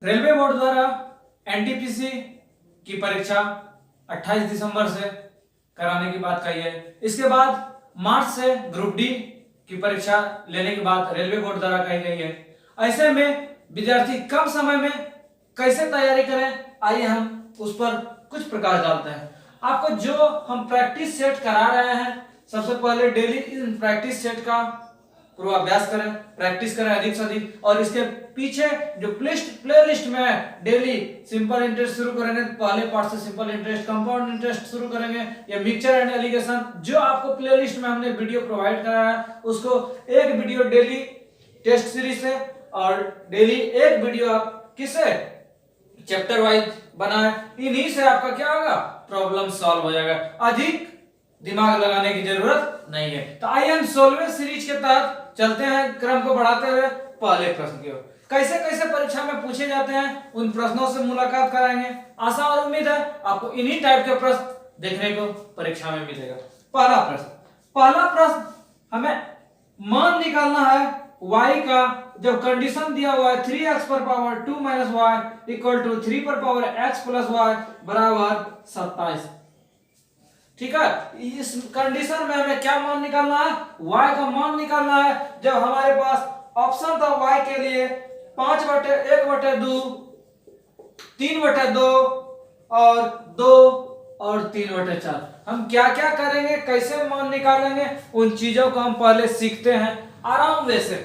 Railway board द्वारा NTPC की परीक्षा 28 दिसंबर से कराने की बात कही है। इसके बाद मार्च से ग्रुप डी की परीक्षा लेने की बात रेलवे बोर्ड द्वारा कही गई है। ऐसे में विद्यार्थी कम समय में कैसे तैयारी करें, आइए हम उस पर कुछ प्रकाश डालते हैं। आपको जो हम प्रैक्टिस सेट करा रहे हैं, सबसे पहले डेली इन प्रैक्टिस सेट का पूर्वाभ्यास करें, प्रैक्टिस करें अधिक से अधिक। और इसके पीछे जो प्ले लिस्ट में डेली सिंपल इंटरेस्ट शुरू करेंगे, पहले पार्ट से सिंपल इंटरेस्ट, कंपाउंड इंटरेस्ट शुरू करेंगे, या मिक्सचर एंड एलिगेशन, जो आपको प्ले लिस्ट में हमने वीडियो प्रोवाइड कराया है, उसको एक वीडियो डेली टेस्ट सीरीज से और डेली एक वीडियो आप किससे चैप्टर वाइज बनाए। इन्हीं से आपका क्या होगा, प्रॉब्लम सॉल्व हो जाएगा, अधिक दिमाग लगाने की जरूरत नहीं है। तो आइए हम 16वें सीरीज के तहत चलते हैं, क्रम को बढ़ाते हुए पहले प्रश्न की ओर। कैसे कैसे परीक्षा में पूछे जाते हैं, उन प्रश्नों से मुलाकात कराएंगे। आशा और उम्मीद है आपको इन्हीं टाइप के प्रश्न देखने को परीक्षा में मिलेगा। पहला प्रश्न हमें मान निकालना है y का, जब कंडीशन दिया हुआ है 3x पर power 2 minus y equal to 3 पर पावर x प्लस वाई बराबर 27। ठीक है, इस कंडीशन में हमें क्या मान निकालना है, y का मान निकालना है। जब हमारे पास ऑप्शन था y के लिए 5/1/2, 3/2 और 2 और 3/4। हम क्या क्या करेंगे, कैसे मान निकालेंगे, उन चीजों को हम पहले सीखते हैं आराम से।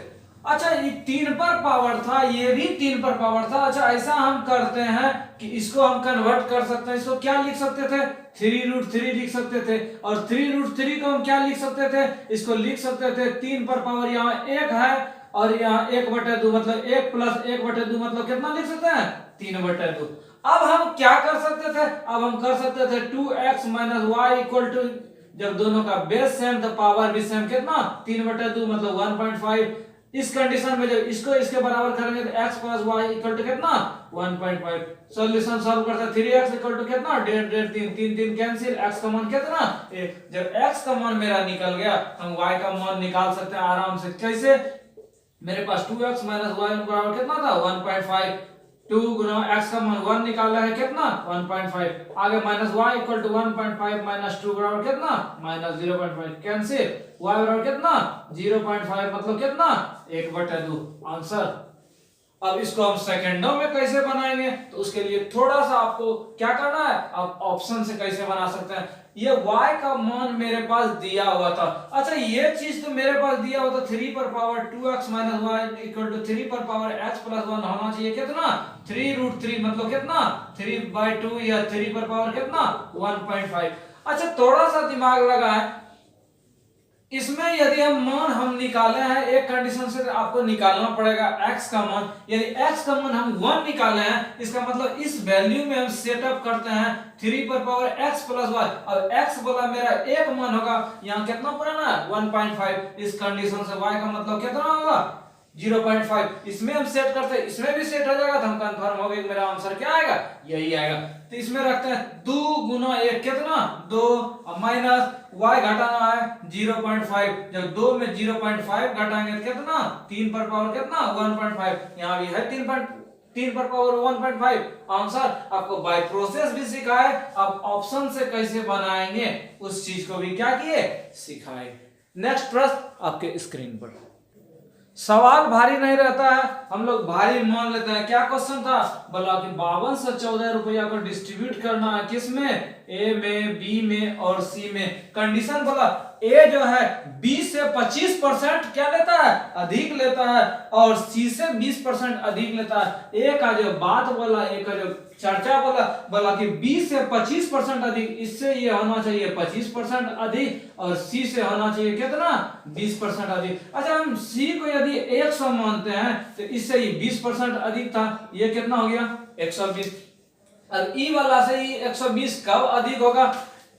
अच्छा, ये 3 पर पावर था, ये भी 3 पर पावर था। अच्छा, ऐसा हम करते हैं कि इसको हम कन्वर्ट कर सकते हैं। इसको क्या लिख सकते थे, 3√3 लिख सकते थे। और 3√3 को हम क्या लिख सकते थे, इसको लिख सकते थे 3 पर पावर यहाँ 1 है और यहाँ 1/2, मतलब 1 प्लस 1/2 मतलब कितना लिख सकते हैं, 3/2। अब हम क्या कर सकते थे, अब हम कर सकते थे 2x minus y equal to, जब दोनों का बेस सेम तो पावर भी सेम, कितना 3/2 मतलब 1.5। इस कंडीशन में जब इसको इसके बराबर करेंगे तो x plus y equal to कितना 1.5। सॉल्यूशन सॉल्व करते हैं, 3x इक्वल टू कितना 1.5, 3 कैंसिल, x का मान कितना 1। जब x का मान मेरा निकल गया, हम y का मान निकाल सकते हैं आराम से। कैसे, मेरे पास 2x माइनस वाई बराबर कितना था 1.5, 2 गुना x का मान 1 निकाला है कितना 1.5, आगे minus y equal to 1.5 minus 2 बराबर कितना माइनस 0.5, कैंसिल, y बराबर कितना 0.5 मतलब कितना 1/2 आंसर। अब इसको हम सेकंडों में कैसे बनाएंगे, तो उसके लिए थोड़ा सा आपको क्या करना है, आप ऑप्शन से कैसे बना सकते हैं। ये y का मान मेरे पास दिया हुआ था। अच्छा, ये चीज तो मेरे पास दिया हुआ था 3 पर power 2x minus y equal to 3 पर पावर x प्लस 1 होना चाहिए कितना 3√3 मतलब कितना 3/2 या 3 पर पावर कितना 1.5। अच्छा, थोड़ा सा दिमाग लगाएं, इसमें यदि हम निकाले हैं, एक कंडीशन से आपको निकालना पड़ेगा x का मान। यदि x का मान हम 1 निकाले हैं, इसका मतलब इस वैल्यू में हम सेटअप करते हैं 3 पर पावर x प्लस वाई। अब x बोला मेरा एक मान होगा, यहाँ कितना पुराना है 1.5। इस कंडीशन से y का मतलब कितना होगा 0.5। इसमें हम सेट करते हैं, इसमें भी सेट हो जाएगा तो हम कंफर्म हो गए, मेरा आंसर क्या आएगा, यही आएगा। तो इसमें रखते हैं 2 गुना 1 कितना 2, माइनस y घटाना है 0.5। जब 2 में 0.5 घटाएंगे तो कितना 3 पर पावर कितना 1.5, यहाँ भी है 3 पर पावर 1.5 आंसर। आपको बाय प्रोसेस भी सिखाए, आप ऑप्शन से कैसे बनाएंगे उस चीज को भी क्या किए, सिखाए। नेक्स्ट प्रश्न आपके स्क्रीन पर। सवाल भारी नहीं रहता है, हम लोग भारी मान लेते हैं। क्या क्वेश्चन था, बोला कि 5214 रुपया को डिस्ट्रीब्यूट करना है, किस में, ए में, बी में और सी में। कंडीशन बोला ए जो है 20 से 25% क्या लेता है, अधिक लेता है, और सी से 20% अधिक लेता है। ए का जो बात बोला, ए का जो चर्चा बोला कि 20 से 25% अधिक, इससे ये होना चाहिए 25% अधिक, और सी से होना चाहिए कितना 20% अधिक। अच्छा, हम सी को यदि 100 मानते हैं तो इससे ये 20% अधिक था, ये कितना हो गया 120। अब ई वाला से ही 120 कब अधिक होगा,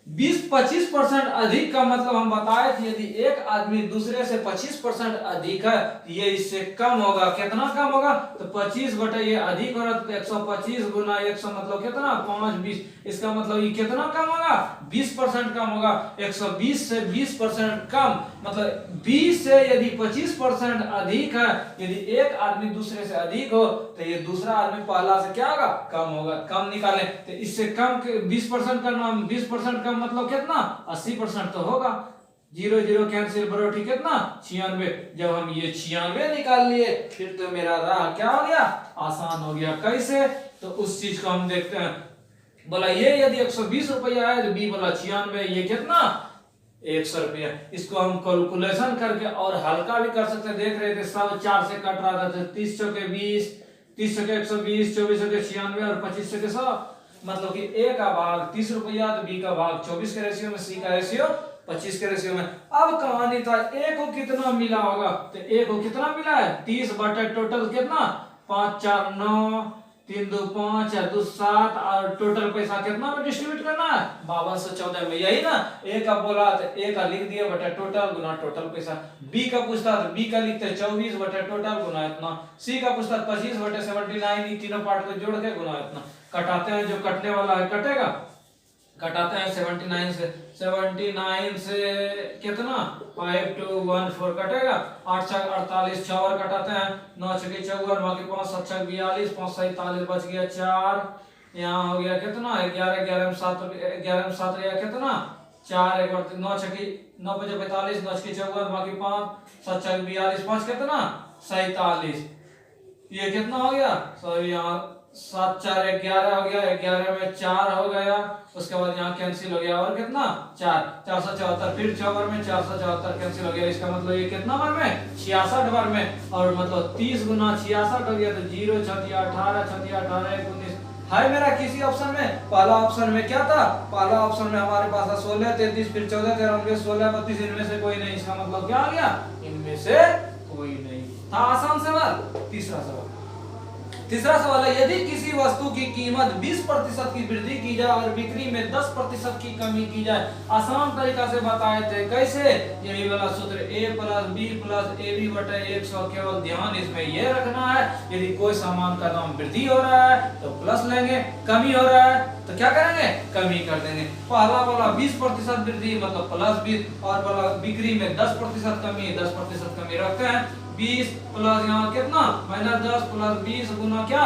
20-25% अधिक का मतलब हम बताए थे, यदि एक आदमी दूसरे से 25% अधिक है तो ये इससे कम होगा। कितना कम होगा? तो 25 बटे ये अधिक हो रहा तो 125 गुना 100 मतलब कितना 5 20। इसका मतलब ये कितना कम होगा? 20% कम होगा। 120 से 20% कम मतलब 20 से यदि 25% अधिक है, यदि एक आदमी दूसरे से अधिक हो तो ये दूसरा आदमी पहला से क्या होगा? कम होगा। कम निकालें तो इससे कम 20% करना, 20% कम मतलब कितना? 80% तो होगा। 0 0 कैंसिल बरोटी कितना? 96। जब हम ये 96 निकाल लिए फिर तो मेरा राह क्या हो गया? आसान हो गया। कैसे? तो उस चीज को हम देखते हैं। बोला ये यदि 120 रुपया है तो बी बोला 96, ये कितना? 100 रुपया। इसको हम कैलकुलेशन करके और हल्का भी कर सकते हैं। देख रहे थे सब 4 से कट रहा था, 30 चौके 20, 30 चौके 120, 24 चौके 96 और 25 चौके 100। मतलब कि ए का भाग 30 रुपया तो बी का भाग 24 के रेशियो में, सी का रेशियो 25 के रेशियो में। अब कहानी था ए को कितना मिला होगा? तो ए को कितना मिला है? 30 बटे टोटल कितना? 5 4 9, 3 2 5 2 7 और टोटल पैसा कितना में डिस्ट्रीब्यूट करना है? 5214 में। यही ना ए का बोला तो ए का लिख दिया बटे टोटल गुना टोटल पैसा। बी का पूछता तो बी का लिखते 24 बटे टोटल गुना इतना। सी का पूछता 25 बटे 79, इन तीनों पार्ट को जोड़ के गुना इतना। कटाते हैं, जो कटने वाला है कटेगा। कटाते हैं 79 से, 79 से कितना? 5214 कटेगा। 8 छक 48, 6 और कटाते हैं। 9 छके 54, बाकी 5 7 छक 42, 5 47 बच गया 4। यहाँ हो गया कितना? 11 11 में 7, 11 में 7 गया कितना? 4 एक बार 9 छके 9 बजे 45, 9 छके 54, बाकी 5 7 छक 42, 5 कितना? 47। ये कितना हो गया? सॉरी यहाँ 7 4 11 हो गया, 11 में 4 हो गया। उसके बाद यहाँ कैंसिल हो गया और कितना? 4 474, फिर 6 बार में 474 कैंसिल हो गया। इसका मतलब ये कितना बार में? 66 बार में। और मतलब 30 गुना 66 हो गया तो 0 6 18 6 18 19 है मेरा किसी ऑप्शन में। पहला ऑप्शन में क्या था? पहला ऑप्शन में हमारे पास था 16 33, फिर 14 13 19 16 32, इनमें से कोई नहीं। इसका मतलब क्या आ गया? इनमें से कोई नहीं था। आसान सवाल। तीसरा सवाल, तीसरा सवाल है यदि किसी वस्तु की कीमत 20% की वृद्धि की जाए और बिक्री में 10% की कमी की जाए। आसान तरीका से बताए थे। कैसे? यही वाला सूत्र a plus B plus A B बटे 100। केवल ध्यान इसमें यह रखना है, यदि कोई सामान का दाम वृद्धि हो रहा है तो प्लस लेंगे, कमी हो रहा है तो क्या करेंगे? कमी कर देंगे। पहला बोला 20% वृद्धि मतलब प्लस 20, और बोला बिक्री में 10% कमी, 10% कमी रखते हैं। 20 प्लस यहाँ कितना? माइनस 10 प्लस 20 गुना क्या?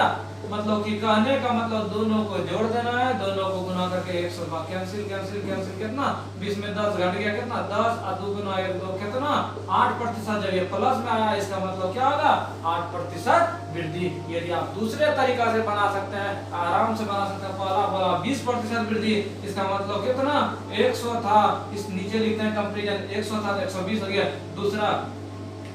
मतलब कि कहने का मतलब दोनों को जोड़ देना है, दोनों को गुना करके 100 कैंसिल कैंसिल कैंसिल कितना? 20 में 10 घट गया कितना? 10 और 2 गुना 1 2 कितना? 8%। जब ये प्लस में आया इसका मतलब क्या होगा? 8% वृद्धि। यदि आप दूसरे तरीका से बना सकते हैं, आराम से बना सकते हैं। पहला बोला 20% वृद्धि, इसका मतलब कितना? 100 था, इस नीचे लिखते हैं कंपैरिजन, 100 था तो 120 हो गया। दूसरा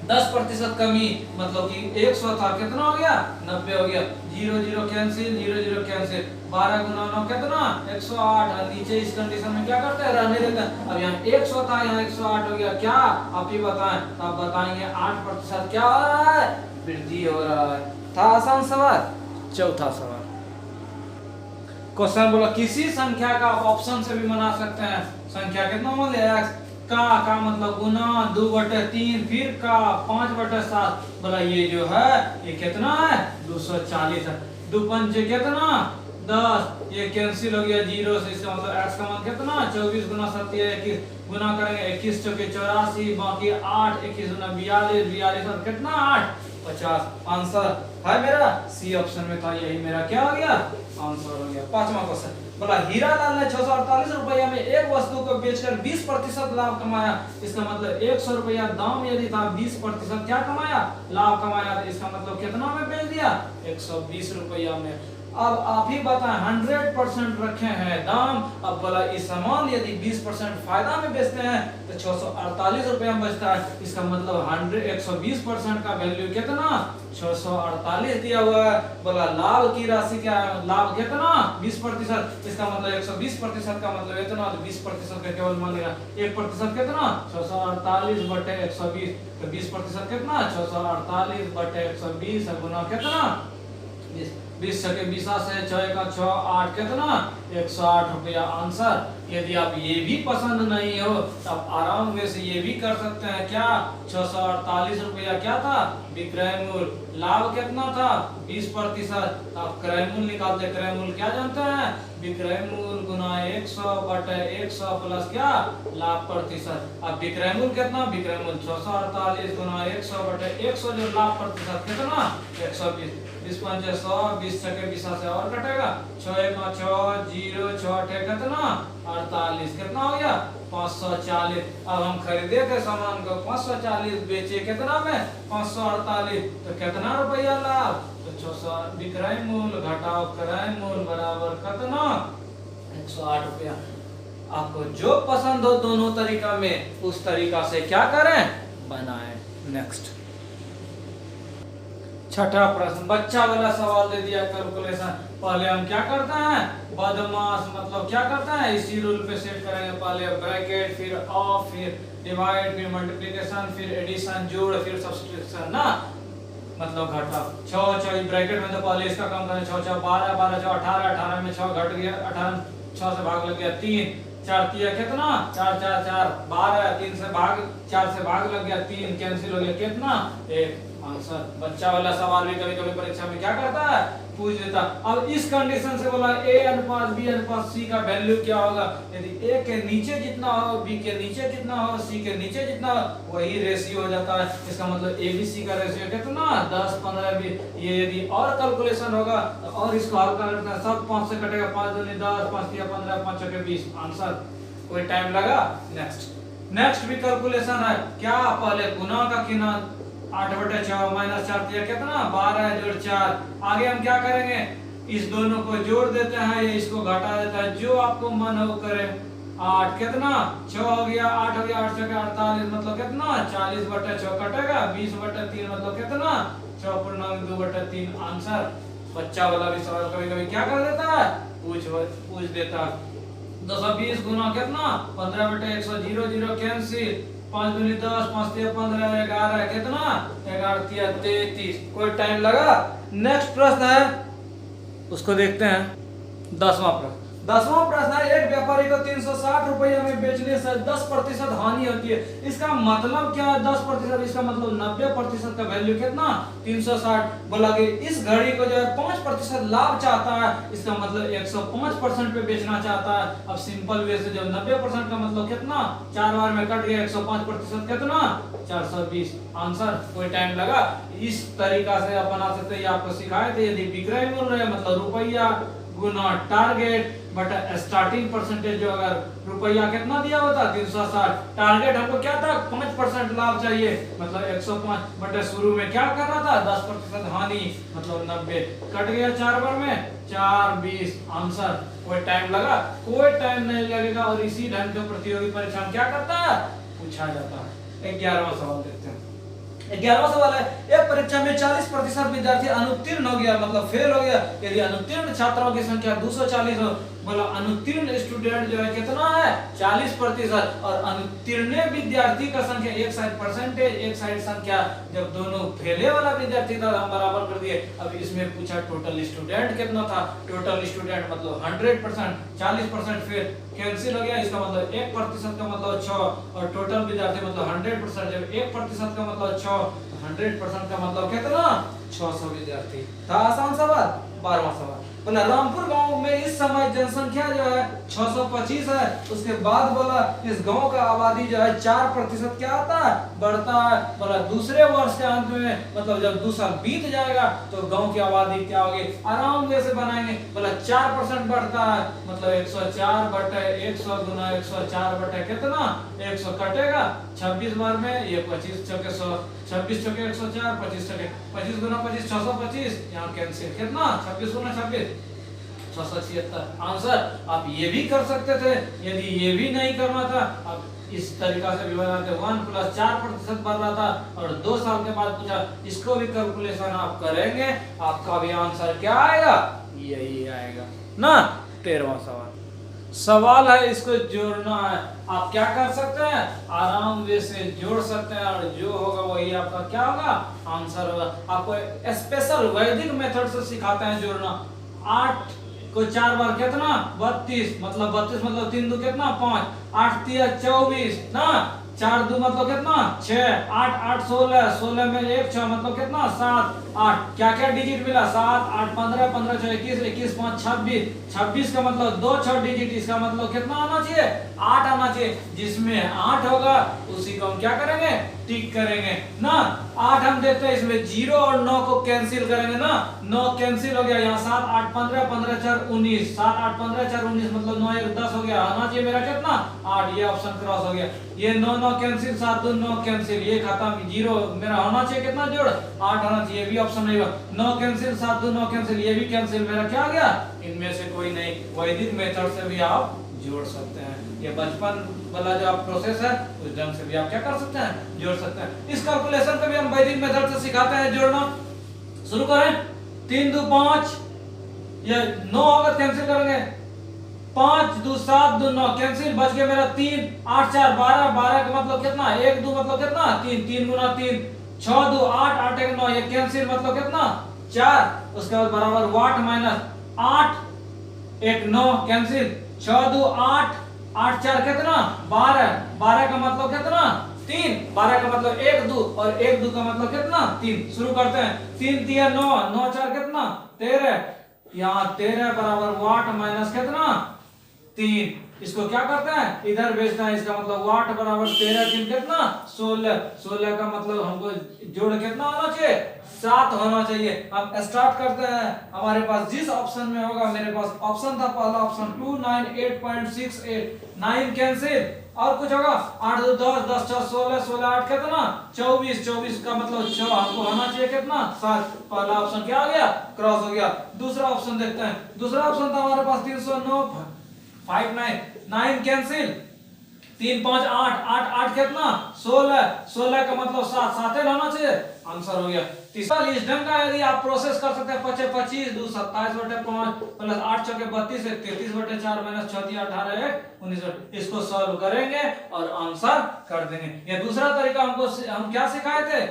10% कमी मतलब कि 100 था, कितना हो गया? 90 हो गया। 0 0 कैंसिल, 0 0 कैंसिल। 12 गुना 9 कितना? 108। और नीचे इस कंडीशन में क्या करते हैं? रहने देते हैं। अब यहाँ 100 था, यहाँ 108 हो गया। क्या आप ही बताएं? तो आप बताएंगे 8% क्या हो रहा है? वृद्धि हो रहा है। था आसान सवाल। चौथा सवाल, क्वेश्चन बोला किसी संख्या का आप ऑप्शन से भी बना सकते हैं। संख्या कितना मान लिया? का मतलब गुना 2/3, फिर का 5/7। बोला ये जो है ये कितना है? 240 है। 2 पंचे कितना? 10। ये कैंसिल हो गया 0 से। इसका मतलब x का मान कितना? 24 गुना 7 21 गुना करेंगे 21 चौके 84, बाकी 8 21 गुना 42, 42 और कितना? 8 50। आंसर है मेरा सी ऑप्शन में था। यही मेरा क्या हो गया? आंसर हो गया। पांचवा क्वेश्चन बोला हीरालाल ने 648 रुपया में एक वस्तु को बेचकर 20% लाभ कमाया। इसका मतलब 100 रुपया दाम यदि था, 20% क्या कमाया? लाभ कमाया। तो इसका मतलब कितना में बेच दिया? 120 रुपया में। अब आप ही बताएं 100% रखे हैं दाम। अब बोला इस सामान यदि 20% फायदा में बेचते हैं तो 648 रुपया में बचता है। इसका मतलब 120% का वैल्यू कितना? 648 दिया हुआ है। बोला लाभ की राशि क्या है? लाभ कितना? 20%। इसका मतलब 120% का मतलब इतना, तो 20% का केवल मान लेना। 1% कितना? 648 बटे 120। तो 20% कितना? 648 बटे 120 गुना कितना? 20 20 से 6 का 6 8 कितना? 108 रुपया। आंसर यदि आप ये भी पसंद नहीं हो तो आप आराम से ये भी कर सकते हैं। क्या 648 रुपया क्या था विक्रय मूल्य, लाभ कितना था 20%। आप क्रय मूल्य निकालते, क्रय मूल्य क्या जानते हैं विक्रय मूल्य गुना 100 बटे 100 प्लस क्या लाभ प्रतिशत। अब विक्रय मूल्य कितना, विक्रय मूल्य 648 गुना 100 बटे 100, जो लाभ प्रतिशत कितना 120। 20 पंचे 100, 20 छके 20 से और कटेगा 6 1 6 0 6 अठे कितना 48, कितना हो गया 540। अब हम खरीदे थे सामान को 540, बेचे कितना में 548, तो कितना रुपया लाभ, तो 600 विक्रय मूल्य घटाओ क्रय मूल्य बराबर कितना 108 रुपया। आपको जो पसंद हो दोनों तरीका में उस तरीका से क्या करें बनाएं। नेक्स्ट छठा प्रश्न, बच्चा वाला सवाल दे दिया कैलकुलेशन। पहले हम क्या करते हैं बदमाश मतलब क्या करते हैं इसी रूल पे सेट करेंगे। पहले ब्रैकेट, फिर ऑफ, फिर डिवाइड, फिर मल्टीप्लिकेशन, फिर एडिशन जोड़, फिर सब्सट्रैक्शन ना मतलब घटा। 6 6 ब्रैकेट में तो पहले इसका काम करें 6 6 12 12 6 18, 18 में 6 घट गया, 18 6 से भाग लग गया 3, 4 3 कितना 4 4 4 12, 3 से भाग 4 से भाग लग गया 3 कैंसिल हो गया कितना 1 आंसर। बच्चा वाला सवाल भी कभी कभी परीक्षा में क्या करता है पूछ देता। अब इस कंडीशन से बोला a अनुपात b अनुपात c का वैल्यू क्या होगा। यदि a के नीचे जितना हो, b के नीचे जितना हो, c के नीचे जितना हो वही रेशियो हो जाता है। इसका मतलब a b c का रेशियो कितना 10 15 20। ये यदि और कैलकुलेशन होगा और इसको हल करते हैं सब 5 से कटेगा 5 दूनी 10 5 3 15 5 6 20 आंसर। कोई टाइम लगा। नेक्स्ट भी कैलकुलेशन है क्या, पहले गुना का किना 8 बटे 6 माइनस 4 दिया कितना 12 जोड़ 4। आगे हम क्या करेंगे इस दोनों को जोड़ देते हैं, ये इसको घटा देता है, जो आपको मन हो करे। 8 कितना 6 हो गया, 8 हो गया 8 6 48 मतलब कितना 40 बटे 6 कटेगा 20 बटे 3 मतलब कितना 6 पूर्णांक 2 बटे 3 आंसर। बच्चा वाला भी सवाल कभी कभी क्या कर देता है पूछ देता। 220 गुना कितना 15 बटे 100 0 0 कैंसिल, 5 दूनी 10 5 3 15 11 कितना 11 3 33। कोई टाइम लगा। नेक्स्ट प्रश्न है उसको देखते हैं। 10वां प्रश्न है एक व्यापारी को 360 रुपये में बेचने से 10% हानि होती है। इसका मतलब क्या है 10%, इसका मतलब 90% का वैल्यू कितना 360। बोला कि इस घड़ी को जो है 5% लाभ चाहता है, इसका मतलब 105% पे बेचना चाहता है। अब सिंपल वे से जब 90% का मतलब कितना 4 बार में कट गया 105% कितना 420 आंसर। कोई टाइम लगा। इस तरीका से आप बना सकते हैं, आपको सिखाए थे। यदि विक्रय मूल्य मतलब रुपया गुना टारगेट बटा स्टार्टिंग परसेंटेज, जो अगर रुपया कितना दिया होता 360, टारगेट हमको क्या था 5% लाभ चाहिए मतलब 105 बटे शुरू में क्या करना था 10% हानि मतलब 90, कट गया 4 बार में 4 20 आंसर। कोई टाइम लगा। कोई टाइम नहीं लगेगा। और इसी ढंग से प्रतियोगी परीक्षा में क्या करता है पूछा जाता है। 11वां सवाल देखते हैं। 11वां सवाल है एक परीक्षा में 40% विद्यार्थी अनुत्तीर्ण हो गया मतलब फेल हो गया। यदि अनुत्तीर्ण छात्रों की संख्या 240 हो, बोला अनुत्तीर्ण स्टूडेंट जो है कितना है 40%, और अनुत्तीर्ण विद्यार्थी का संख्या एक साइड परसेंटेज एक साइड संख्या, जब दोनों फेले वाला विद्यार्थी था हम बराबर कर दिए। अब इसमें पूछा टोटल स्टूडेंट कितना था। टोटल स्टूडेंट मतलब 100%, 40% फिर कैंसिल हो गया, इसका मतलब 1% का मतलब 6, और टोटल विद्यार्थी मतलब 100%, जब 1% का मतलब 6, 100% का मतलब कितना 600 विद्यार्थी था। आसान सवाल। 12वां सवाल बोला रामपुर गांव में इस समय जनसंख्या जो है 625 है। उसके बाद बोला इस गांव का आबादी जो है 4% क्या आता है बढ़ता है। बोला दूसरे वर्ष के अंत में मतलब जब 2 साल बीत जाएगा तो गांव की आबादी क्या होगी, आराम से बनाएंगे। बोला 4% बढ़ता है मतलब 104 बटे 100 गुना 104 बटे कितना 100 कटेगा 26 बार में, ये 25 चौके 100, 26 चौके 104, 25 चौके 25 गुना 25 625, यहाँ कैंसिल कितना 26 गुना 26 676 आंसर। आप ये भी कर सकते थे। यदि ये भी नहीं करना था आप इस तरीका से भी बनाते 1 + 4% बढ़ रहा था और 2 साल के बाद पूछा, इसको भी कैलकुलेशन आप करेंगे, आपका भी आंसर क्या आएगा यही आएगा ना। 13वां सवाल है इसको जोड़ना है। आप क्या कर सकते हैं आराम से जोड़ सकते हैं और जो होगा वही आपका क्या होगा आंसर होगा। आपको स्पेशल वैदिक मेथड से सिखाते हैं जोड़ना। 8 को 4 बार कितना 32, मतलब 32 मतलब 3 दो कितना 5, 8 3 24 ना, 4 दो मतलब कितना 6, 8 8 16, 16 में 1 6 मतलब कितना 7 8, क्या क्या डिजिट मिला 7 8 15 15 6 21 21 5 26, 26 का मतलब 2 6 डिजिट, इसका मतलब कितना आना चाहिए 8 आना चाहिए, जिसमें 8 होगा उसी को हम क्या करेंगे टिक करेंगे ना। 8 हम देखते हैं इसमें 0 और 9 को कैंसिल करेंगे ना, 9 कैंसिल हो गया, यहाँ 7 8 15 15 4 19, 7 8 15 4 19 मतलब 9 1 10 हो गया, आना चाहिए मेरा कितना 8, ये ऑप्शन क्रॉस हो गया। ये 9 9 कैंसिल, 7 2 9 कैंसिल, ये खत्म, 0 मेरा होना चाहिए कितना जोड़ 8 होना चाहिए, भी ऑप्शन नहीं हुआ। 9 कैंसिल 7 2 9 कैंसिल, ये भी कैंसिल, मेरा क्या गया इनमें से कोई नहीं। वैदिक मेथड से भी आप जोड़ सकते हैं, ये बचपन वाला जो आप प्रोसेस है उस ढंग से भी आप क्या कर सकते हैं जोड़ सकते हैं। इस कैलकुलेशन को भी हम वैदिक मेथड से सिखाते हैं जोड़ना। शुरू करें, 3 2 5, ये 9 होगा कैंसिल करेंगे, 5 2 7 2 9 कैंसिल, बच गया मेरा 3 8 4 12, 12 का मतलब कितना 1 2 मतलब कितना 3, 3 गुना 3 6 2 8 8 1 9, ये कैंसिल मतलब कितना 4, उसके बाद बराबर वाट माइनस 8 1 9 कैंसिल, 6 2 8 8 4 कितना 12, 12 का मतलब कितना 3, 12 का मतलब 1 2 और 1 2 का मतलब कितना 3। शुरू करते हैं, 3 3 9 9 4 कितना 13, यहाँ 13 बराबर वाट माइनस कितना 3, इसको क्या करते हैं इधर भेजना है, इसका मतलब वाट बराबर 13 3 कितना 16, 16 का मतलब हमको जोड़ कितना होना चाहिए 7 होना चाहिए। हम स्टार्ट करते हैं, हमारे पास जिस ऑप्शन में होगा, मेरे पास ऑप्शन था पहला ऑप्शन 298.68, 9 कैंसिल, और कुछ होगा 8 2 10 10 6 16 16 8 कितना 24, 24 का मतलब 6 हमको होना चाहिए कितना 7, पहला ऑप्शन क्या हो गया क्रॉस हो गया। दूसरा ऑप्शन देखते हैं, दूसरा ऑप्शन था हमारे पास 309 59, 9 कैंसिल, 3 5 8 8 8 कितना 16, 16 का मतलब 7 7 ही होना चाहिए, आंसर हो गया। तीसरा इस ढंग का यदि आप प्रोसेस कर सकते हैं 25 25 2 27/5 प्लस 8 6 32 33/4 माइनस 6 3 18 19, इसको सॉल्व करेंगे और आंसर कर देंगे। ये दूसरा तरीका हमको हम क्या सिखाए थे,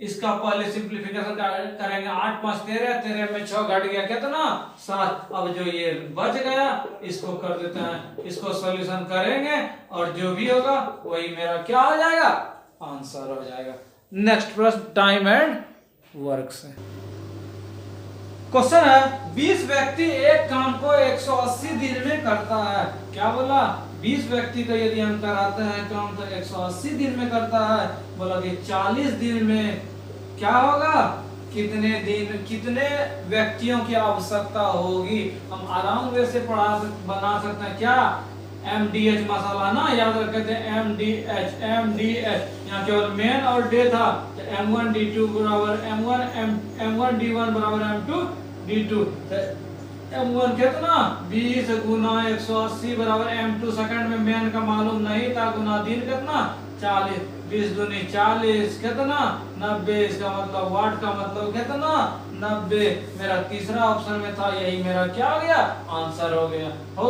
इसका पहले सिंप्लीफिकेशन करेंगे, 8 5 13, 13 में 6 घट गया कितना 7, अब जो ये बच गया इसको कर देते हैं, इसको सॉल्यूशन करेंगे और जो भी होगा वही मेरा क्या हो जाएगा आंसर हो जाएगा। नेक्स्ट प्रश्न टाइम एंड वर्क से क्वेश्चन है, 20 व्यक्ति एक काम को 180 दिन में करता है। क्या बोला 20 व्यक्ति का यदि हम कराते हैं काम तो 180 दिन में करता है, बोला कि 40 दिन में क्या होगा कितने व्यक्तियों की आवश्यकता होगी। हम आराम से बना सकते हैं क्या MDH मसाला ना, याद रखते थे MDH यहाँ केवल मेन और डे था, तो M1 D2 बराबर M1 D1 बराबर M2 D2, M1 कितना 20 गुना 180 बराबर M2 सेकंड में मेन का मालूम नहीं था, गुना दिन कितना 40, 20 दूनी 40 कितना 90, इसका मतलब वाट का मतलब कितना 90, मेरा तीसरा ऑप्शन में था, यही मेरा क्या हो गया आंसर हो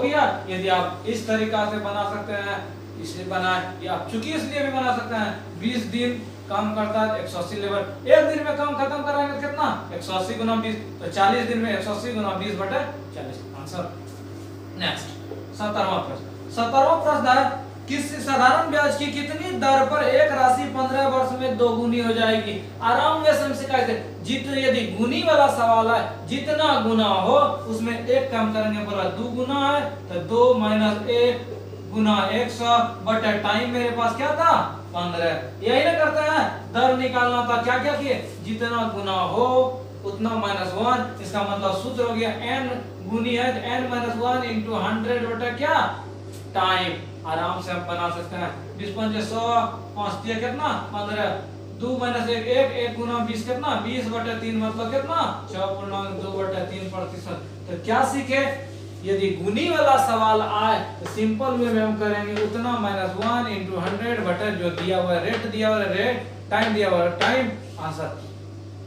गया। यदि आप इस तरीका से बना सकते हैं, इसे बनाए या आप चूंकि इसलिए भी बना सकते हैं, 20 दिन काम करता है 180 लेबर, एक दिन में काम खत्म कराएंगे कितना 180 गुना 20, तो 40 दिन में 180 गुना 20/40 आंसर। नेक्स्ट 17वां प्रश्न है, किस साधारण ब्याज की कितनी दर पर एक राशि 15 वर्ष में दोगुनी हो जाएगी। आराम से हम सिखाए थे, जितने यदि गुनी वाला सवाल है जितना गुना हो उसमें एक काम करेंगे, बोला 2 गुना है तो 2 - 1 गुना 100 बटा टाइम मेरे पास क्या था 15, यही ना करते हैं, दर निकालना था, क्या क्या किए जितना गुना हो उतना -1, इसका मतलब सूत्र हो गया n गुनी है तो n - 1 × 100 बटा क्या टाइम। आराम से हम बना सकते हैं, 20 5 100 5 दिया कितना 15, 2 - 1 1 गुना 20 कितना 20/3 मतलब कितना 6.2/3%। तो क्या सीखे, यदि गुनी वाला सवाल आए तो सिंपल वे में हम करेंगे उतना -1 × 100 बटा जो दिया हुआ रेट दिया हुआ रेट, टाइम दिया हुआ टाइम, आंसर।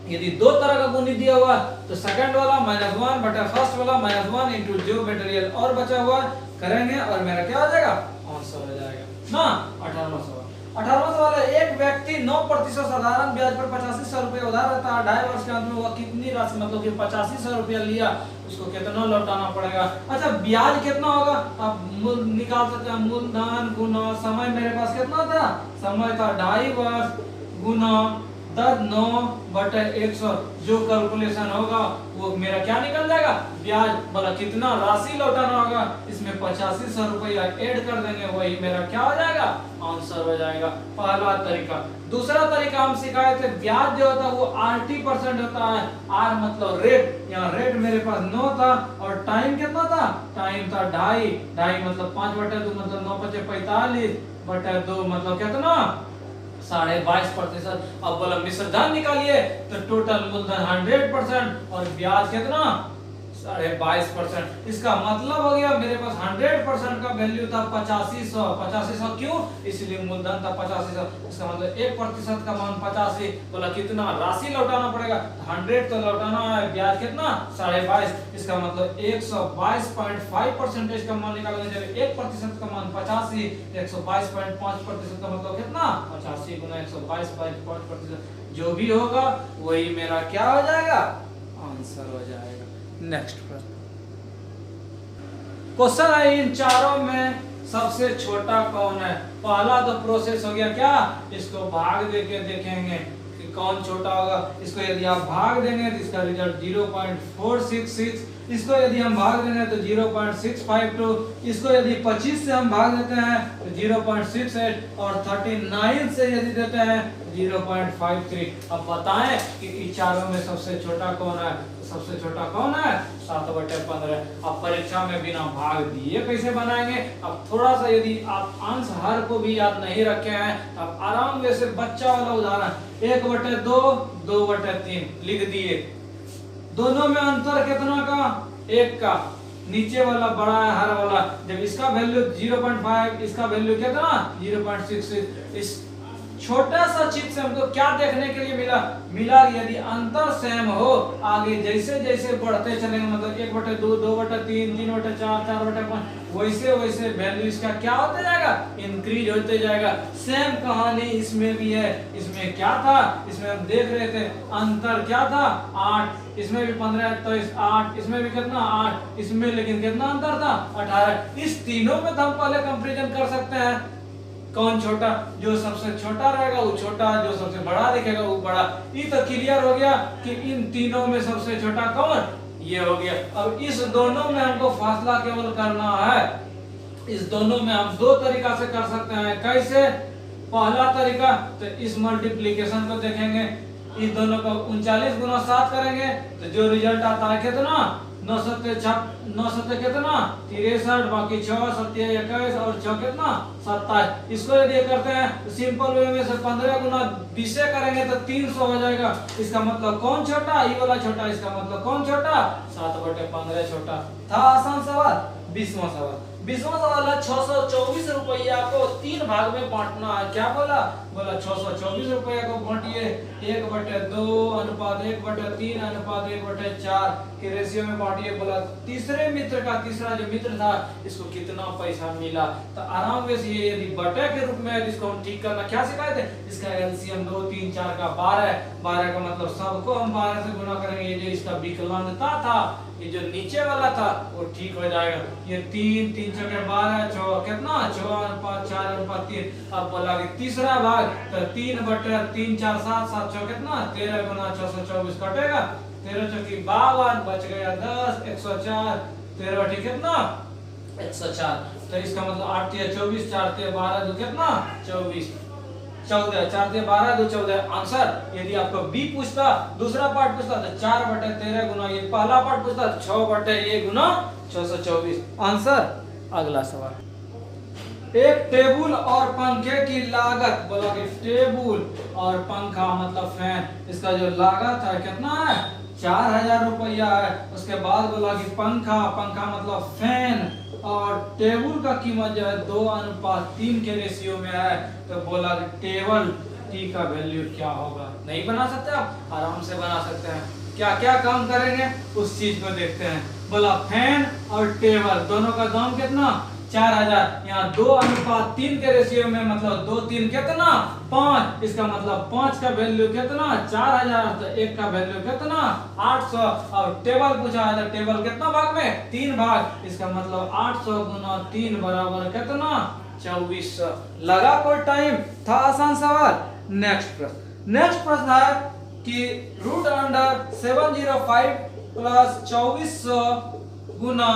यदि दो तरह का गुनी दिया हुआ तो सेकंड वाला -1 बटा फर्स्ट वाला -1 × जो मटेरियल और बचा हुआ करेंगे और मेरा क्या हो जाएगा आंसर हो जाएगा ना 18वां सवाल। 18वां सवाल है, एक व्यक्ति 9% साधारण ब्याज पर 8500 रुपए उधार रहता है, 2.5 वर्ष के अंत में वह कितनी राशि मतलब कि 8500 रुपया लिया, उसको कितना लौटाना पड़ेगा। अच्छा ब्याज कितना होगा, आप मूल निकाल सकते हैं, मूलधन गुना समय, मेरे पास कितना था, समय था 2.5 वर्ष गुना 9/100, जो कैलकुलेशन होगा वो मेरा क्या निकल जाएगा, ब्याज। बोला कितना राशि लौटाना होगा, इसमें 8500 रुपया ऐड कर देंगे, वही मेरा क्या हो जाएगा, आंसर हो जाएगा। पहला तरीका। दूसरा तरीका हम सिखाए थे, ब्याज जो होता है वो RT% होता है, आर मतलब रेट, यहाँ रेट मेरे पास 9 था और टाइम कितना था, टाइम था 2.5 मतलब 5/2 मतलब 9 × 5 = 45/2 मतलब कितना 22.5%। अब बोला मिश्र धन निकालिए, तो टोटल मूलधन 100% और ब्याज कितना 22.5%। इसका मतलब हो गया मेरे पास 100% का वैल्यू था 8500 क्यों, इसलिए मूलधन था 8500, इसका मतलब 1% का मान 85। बोला कितना राशि लौटाना पड़ेगा, 100 तो लौटाना है, ब्याज कितना 22.5, इसका मतलब 122.5% का मान निकालेंगे, जब 1% का मान 85, 122.5% का मतलब कितना 85 गुना 122.5%, जो भी होगा वही मेरा क्या हो जाएगा, आंसर हो जाएगा। नेक्स्ट प्रश्न, क्वेश्चन है इन चारों में सबसे छोटा कौन है। पहला तो प्रोसेस हो गया क्या, इसको भाग देके देखेंगे कि कौन छोटा होगा। इसको यदि आप भाग देंगे तो इसका रिजल्ट 0.466, इसको यदि हम भाग देंगे तो 0.652, इसको यदि 25 से हम भाग देते हैं तो 0.68 और 39 से यदि देते हैं 0.53। अब बताएं कि इन चारों में सबसे छोटा कौन है। सबसे छोटा कौन है, 7/15। अब परीक्षा में बिना भाग दिए कैसे बनाएंगे। अब थोड़ा सा यदि आप अंश हर को भी याद नहीं रखे हैं तो आप आराम से बच्चा वाला उदाहरण 1/2 2/3 लिख दिए। दोनों में अंतर कितना का, 1 का। नीचे वाला बड़ा है हर वाला, जब इसका वैल्यू 0.5, इसका वैल्यू कितना 0.66। इस छोटा सा चीज से हमको क्या देखने के लिए मिला यदि अंतर सेम हो, आगे जैसे जैसे बढ़ते चलेंगे मतलब 1/2 2/3 3/4 4/5 वैसे वैसे वैल्यू इसका क्या होते जाएगा, इंक्रीज होते जाएगा। सेम कहानी इसमें भी है। इसमें क्या था, इसमें हम देख रहे थे अंतर क्या था 8, इसमें भी 15 तो 8, इसमें भी कितना 8, इसमें लेकिन कितना अंतर था 18। इस तीनों में तो हम पहले कंपैरिजन कर सकते हैं कौन छोटा, जो सबसे छोटा रहेगा वो छोटा, जो सबसे बड़ा दिखेगा वो बड़ा। ये तो क्लियर हो गया कि इन तीनों में सबसे छोटा कौन, ये हो गया। अब इस दोनों में हमको फासला केवल करना है। इस दोनों में हम दो तरीका से कर सकते हैं। कैसे, पहला तरीका तो इस मल्टीप्लीकेशन को देखेंगे, इस दोनों को 39 गुना 7 करेंगे तो जो रिजल्ट आता है कितना 9 7 कितना 63, बाकी 6 7 21 और 6 कितना 27। इसको यदि करते हैं तो सिंपल वे में से 15 गुना 20 करेंगे तो 300 हो जाएगा। इसका मतलब कौन छोटा, ये वाला छोटा। इसका मतलब कौन छोटा, 7/15 छोटा। था आसान सवाल। 20वां सवाल, 20वां सवाल है 624 रुपया को 3 भाग में बांटना है। क्या बोला, 624 रुपया को बांटिए 1/2 अनुपात 1/3 अनुपात 1/4 के रेशियो में बांटिए। बोला तीसरे मित्र का, तीसरा जो मित्र था इसको कितना पैसा मिला। तो आराम से ये यदि बटे के रूप में इसको हम ठीक करना क्या सिखाए थे, इसका एलसीएम 2 3 4 का 12 का मतलब सबको हम 12 से गुना करेंगे। ये जो इसका विकलांगता था, ये जो नीचे वाला था वो ठीक हो जाएगा। ये 3 3 6 12 6 कितना 6 अनुपात 4 अनुपात 3। अब बोला कि तीसरा भाग तो 3/3 4 7 7 6 कितना 13 गुना 624 कटेगा 13 चौकी 52 बच गया 10 104 13 ठीक कितना 104। तो इसका मतलब 8 या 24 4 या 12 2 कितना 24 14 4 या 12 2 14 आंसर। यदि आपको बी पूछता, दूसरा पार्ट पूछता तो 4/13 गुना ये पहला पार्ट पूछता 6/1 गुना 624 आंसर। अगला सवाल, एक टेबुल और पंखे की लागत, बोला कि टेबुल और पंखा मतलब फैन, इसका जो लागत है कितना है 4000 रुपया है। उसके बाद बोला कि पंखा मतलब फैन और टेबल का कीमत जो है 2:3 के रेशियो में है। तो बोला कि टेबल टी का वैल्यू क्या होगा। नहीं बना सकते आप, आराम से बना सकते हैं। क्या क्या काम करेंगे उस चीज को देखते हैं। बोला फैन और टेबल दोनों का दाम कितना 4000। यहाँ 2:3 के रेशियो में मतलब 2 3 कितना 5, इसका मतलब 5 का वैल्यू कितना 4000, तो 1 का वैल्यू कितना 800। और टेबल पूछा है तो टेबल कितना भाग में 3 भाग, इसका मतलब 800 गुना 3 बराबर कितना 2400। लगा कोई टाइम, था आसान सवाल। नेक्स्ट प्रश्न है कि रूट अंडर 705 प्लस 2400 गुना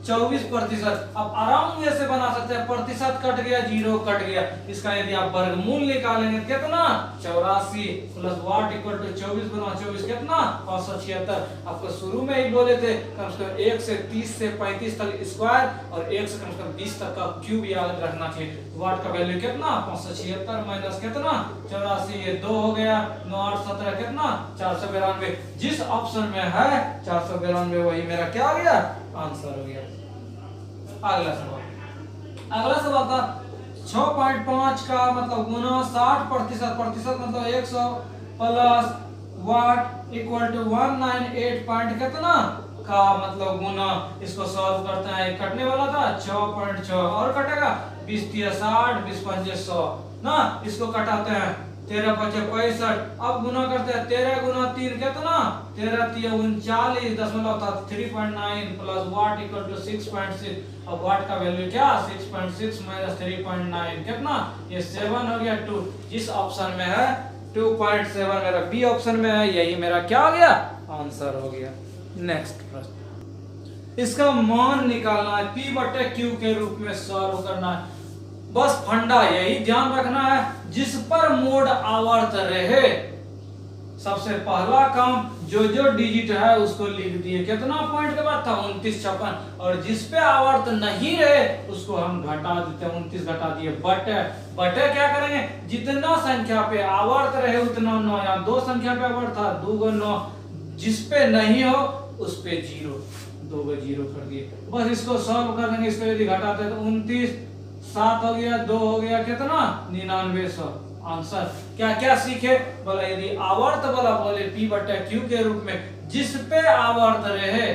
24%। अब आराम से बना सकते हैं, प्रतिशत कट गया, जीरो कट गया, इसका यदि आप वर्गमूल निकालेंगे कितना 84 प्लस वाट इक्वल टू 24 गुना 24 कितना 576। आपको शुरू में ही बोले थे कम से कम 1 से 30 से 35 तक स्क्वायर और 1 से कम 20 तक का क्यूब याद रखना चाहिए। वाट का वैल्यू कितना 576 माइनस कितना 84, ये 2 हो गया, 9 8 17 कितना 492। जिस ऑप्शन में है 492 वही मेरा क्या आ गया आंसर हो गया। अगला सवाल था 6.5 का मतलब गुना 60%, प्रतिशत मतलब 100 plus what equal to 198 point कितना का मतलब गुना। इसको सॉल्व करते हैं, कटने वाला था 6.6 और कटेगा 20 3 60 20 5 100 ना, इसको कटाते हैं 13 5 65। अब गुना करते हैं 13 गुना 3 कितना 13 3 39 दशमलव था 3.9 प्लस वाट इक्वल टू 6.6। अब वाट का वैल्यू क्या 6.6 माइनस 3.9 कितना, ये 7 हो गया 2। जिस ऑप्शन में है 2.7 मेरा बी ऑप्शन में है, यही मेरा क्या हो गया आंसर हो गया। नेक्स्ट प्रश्न, इसका मान निकालना है, P बटे Q के रूप में सॉल्व करना है। बस फंडा यही ध्यान रखना है, जिस पर मोड आवर्त रहे सबसे पहला काम जो डिजिट है उसको लिख दिए, कितना पॉइंट के बाद था 29 56, और जिस पे आवर्त नहीं रहे उसको हम घटा देते हैं, 29 घटा दिए बटे क्या करेंगे, जितना संख्या पे आवर्त रहे उतना 9, यहाँ 2 संख्या पे आवर्त था 2 × 9, जिस पे नहीं हो उस पे 0, 2 को 0 कर दिए। बस इसको सॉल्व कर देंगे, इसको यदि घटाते हैं तो 29 7 हो गया, 2 हो गया कितना 9900। आंसर क्या क्या सीखे, बोला यदि आवर्त बोला बोले P बटे Q के रूप में जिस पे आवर्त रहे,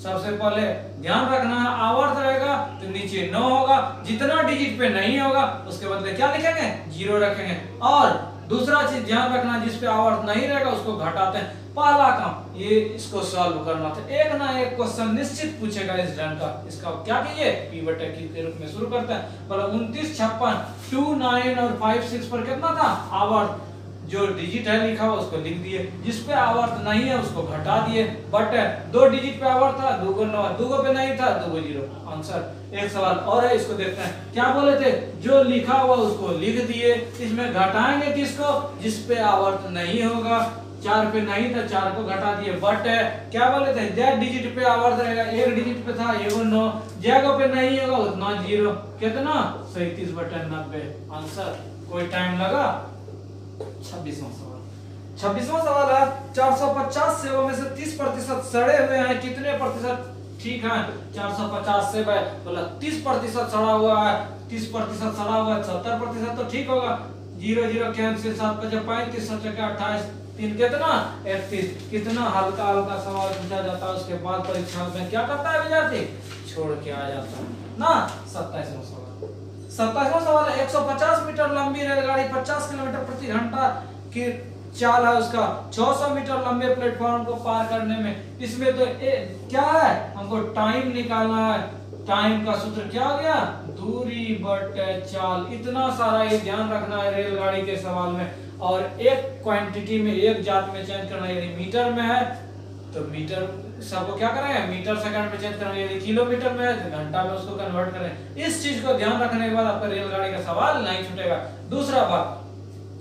सबसे पहले ध्यान रखना है आवर्त रहेगा तो नीचे 9 होगा, जितना डिजिट पे नहीं होगा उसके बदले क्या लिखेंगे 0 रखेंगे। और दूसरा चीज ध्यान रखना, जिस पे आवर्त नहीं रहेगा उसको घटाते हैं। पहला काम ये इसको सॉल्व करना था, एक ना एक क्वेश्चन निश्चित पूछेगा इस ढंग का। इसका क्या कीजिए P बटे Q के रूप में शुरू करते हैं। बोला 29 56 2 9 और 5 6 पर कितना था आवर्त, जो डिजिट है लिखा हुआ उसको लिख दिए, जिस पे आवर्त नहीं है उसको घटा दिए। बट 2 डिजिट पे आवर्त था 2 × 9, 2 पे नहीं था 2 को 0। आंसर। एक सवाल और है, इसको देखते हैं। क्या बोले थे, जो लिखा हुआ उसको लिख दिए, इसमें घटाएंगे किसको, जिस पे आवर्त नहीं होगा। 4 पे नहीं था 4 को घटा दिए। बट क्या बोले थे, जब डिजिट पे आवर्त रहेगा, 1 डिजिट पे था 1 9, जगह पे नहीं होगा उतना 0, कितना 37 बटे 90। आंसर। कोई टाइम लगा। 26वां सवाल है 450 सेबों में से 30% सड़े हुए हैं, कितने प्रतिशत ठीक है। 450 सेब है, बोला 30% सड़ा हुआ है, 30% सड़ा हुआ है, 70% तो ठीक होगा। 0 0 कैंसिल, 7 5 35 7 28 3 कितना 31। कितना हल्का हल्का सवाल पूछा जाता है, उसके बाद परीक्षा में क्या करता है विद्यार्थी, छोड़ के आ जाता है ना। 27वां सवाल है 150 मीटर लंबी रेलगाड़ी 50 किलोमीटर प्रति घंटा की चाल है उसका, 600 मीटर लंबे प्लेटफॉर्म को पार करने में, इसमें तो क्या है, हमको टाइम निकालना है। टाइम का सूत्र क्या हो गया, दूरी बटे चाल। इतना सारा ये ध्यान रखना है रेलगाड़ी के सवाल में। और एक क्वांटिटी में, एक जात में चेंज करना, यदि मीटर में है तो मीटर सबको क्या करेंगे मीटर सेकंड में चेंज करेंगे, यदि किलोमीटर में है तो घंटा में उसको कन्वर्ट करें। इस चीज को ध्यान रखने के बाद आपका रेलगाड़ी का सवाल नहीं छूटेगा। दूसरा बात,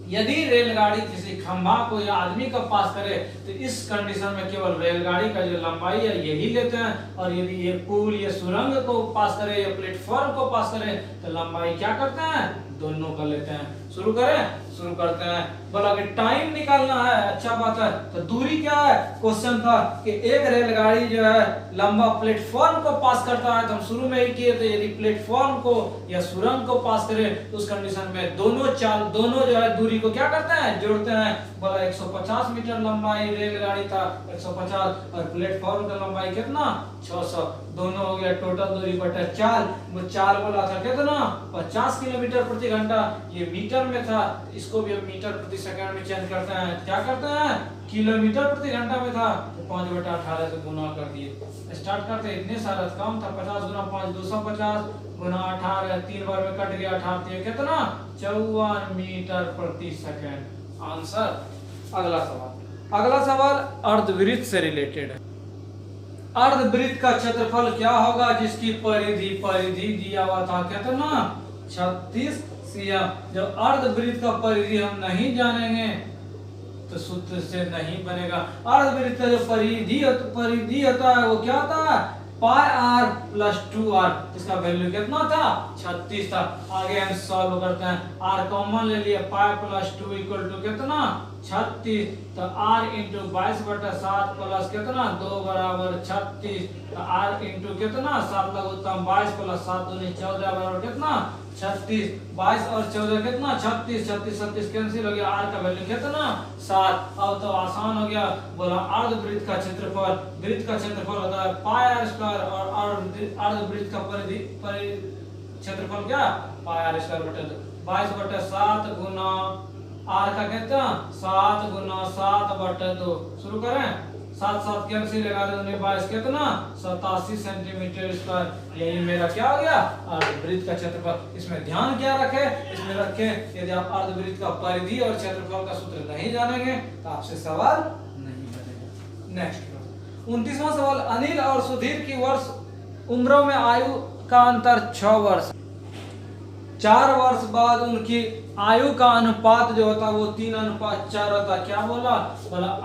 यदि रेलगाड़ी किसी खंभा को या आदमी को पास करे तो इस कंडीशन में केवल रेलगाड़ी का जो लंबाई है यही लेते हैं, और यदि ये पुल या सुरंग को पास करे या प्लेटफॉर्म को पास करे तो लंबाई क्या करते हैं, दोनों का लेते हैं। शुरू करें, शुरू करते हैं। बोला कि टाइम निकालना है, अच्छा बात है। तो दूरी क्या है, क्वेश्चन था कि एक रेलगाड़ी जो है लंबा प्लेटफॉर्म को पास करता है, तो हम शुरू में ही किए थे, यदि प्लेटफॉर्म को या सुरंग को पास करे तो उस कंडीशन में दोनों जो है दूरी को क्या करते हैं, जोड़ते हैं। बोला 150 मीटर लंबाई रेलगाड़ी था, 150, और प्लेटफॉर्म का लंबाई कितना, 600, दोनों हो गया टोटल दूरी बटा 4। वो 4 बोला था कितना, 50 किलोमीटर प्रति घंटा, ये मीटर में था, इसको भी हम मीटर प्रति सेकंड में चेंज करते हैं, क्या करते हैं, किलोमीटर प्रति घंटा में था, तो 5/18 से गुना कर दिए। स्टार्ट करते, इतने सारा काम था, 50 गुना 5 250 गुना 18, 3 बार में कट गया 18, कितना, 54 मीटर प्रति सेकंड। आंसर। अगला सवाल अर्धवृत्त से रिलेटेड है। अर्धवृत्त का क्षेत्रफल क्या होगा जिसकी परिधि दिया हुआ था कितना, 36 cm। जब अर्धवृत्त का परिधि हम नहीं जानेंगे तो सूत्र से नहीं बनेगा। अर्धवृत्त का जो परिधि होता है वो क्या होता है, पाई r प्लस 2r, इसका वैल्यू कितना था, 36 था। आगे हम सॉल्व करते हैं, r कॉमन ले लिए, पाई प्लस 2 इक्वल टू कितना, 36, तो r इंटू 22/7 प्लस कितना, 2 बराबर 36, तो r इंटू कितना, 7 लघुत्तम 22 प्लस 7 दूनी 14 बराबर कितना, 36, 22 और 14 कितना, 36, 36 36 कैंसिल हो गया, r का वैल्यू कितना, 7। अब तो आसान हो गया। बोला अर्धवृत्त का क्षेत्रफल, वृत्त का क्षेत्रफल होता है पाई r स्क्वायर, और अर्धवृत्त का क्षेत्रफल क्या, पाई r स्क्वायर बटे 22/7 गुना r का कितना, 7 गुना 7/2। शुरू करें, 7 7 कैंसिल लगा देंगे, 22 कितना, 87 सेंटीमीटर स्क्वायर। यही मेरा क्या हो गया, अर्धवृत्त का क्षेत्रफल। इसमें ध्यान क्या रखे, इसमें रखे यदि आप अर्धवृत्त का परिधि और क्षेत्रफल का सूत्र नहीं जानेंगे तो आपसे सवाल नहीं बनेगा। नेक्स्ट 29वां सवाल, अनिल और सुधीर की वर्ष उम्रों में आयु का अंतर 6 वर्ष, 4 वर्ष बाद उनकी आयु का अनुपात जो होता है वो 3:4 होता है। क्या बोला,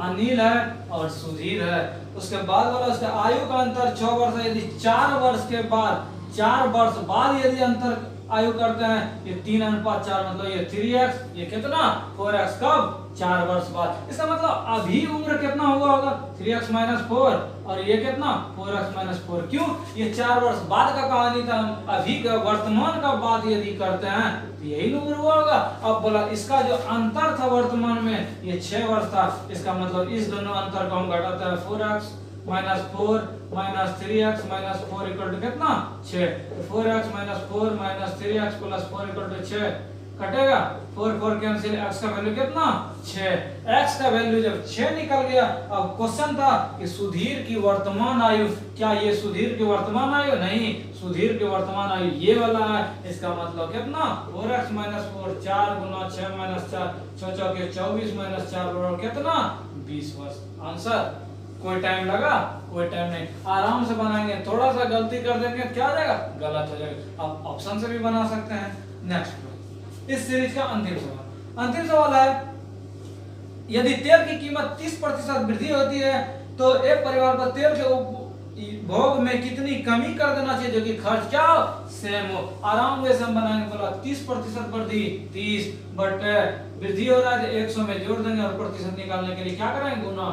अनिल है और सुधीर है। उसके बाद बोला उसके आयु का अंतर 6 वर्ष है, यदि 4 वर्ष के बाद, 4 वर्ष बाद यदि अंतर आयु करते हैं, ये 3:4 मतलब ये 3x, ये कितना 4x, कब, 4 वर्ष बाद। इसका मतलब अभी उम्र कितना हुआ होगा, 3x - 4, और ये कितना 4x - 4। क्यों, ये 4 वर्ष बाद का कहानी था, हम अभी का वर्तमान का बात यदि करते हैं तो यही उम्र हुआ होगा। अब बोला इसका जो अंतर था वर्तमान में ये 6 वर्ष था, इसका मतलब इस दोनों अंतर को हम घटाते हैं, 4x - 4 - 3x - 4 इक्वल टू कितना, 6। 4x - 4 - 3x + 4 इक्वल टू 6, कटेगा 4 4 कैंसिल, x का वैल्यू कितना, 6। x का वैल्यू जब 6 निकल गया, अब क्वेश्चन था कि सुधीर की वर्तमान आयु, क्या ये सुधीर की वर्तमान आयु, नहीं, सुधीर की वर्तमान आयु ये वाला है। इसका मतलब कितना, 4x - 4, 4 गुना 6 - 4, 6 चौके 24 - 4 बराबर कितना, 20 वर्ष। आंसर। कोई टाइम लगा, कोई टाइम नहीं, आराम से बनाएंगे। थोड़ा सा गलती कर देंगे क्या हो जाएगा, गलत हो जाएगा। आप ऑप्शन से भी बना सकते हैं। नेक्स्ट, इस सीरीज का अंतिम सवाल है, यदि तेल की कीमत 30% वृद्धि होती है तो एक परिवार को तेल के उपभोग में कितनी कमी कर देना चाहिए जो कि खर्च क्या हो, सेम हो। आराम से हम बनाएंगे। बोला 30% वृद्धि, 30 बट वृद्धि हो रहा है तो 100 में जोड़ देंगे, और प्रतिशत निकालने के लिए क्या करेंगे, गुना।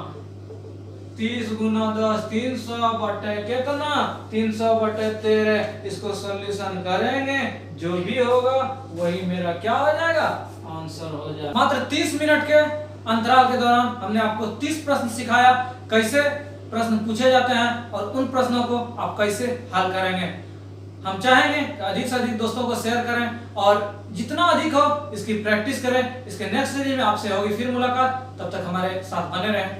30 गुना 10, 300 बटे कितना, 300/13। इसको सॉल्यूशन करेंगे, जो भी होगा वही मेरा क्या हो जाएगा, आंसर हो जाएगा। मात्र 30 मिनट के अंतराल के दौरान हमने आपको 30 प्रश्न सिखाया, कैसे प्रश्न पूछे जाते हैं और उन प्रश्नों को आप कैसे हल करेंगे। हम चाहेंगे कि अधिक से अधिक दोस्तों को शेयर करें और जितना अधिक हो इसकी प्रैक्टिस करें। इसके नेक्स्ट सीरीज में आपसे होगी फिर मुलाकात, तब तक हमारे साथ बने रहें।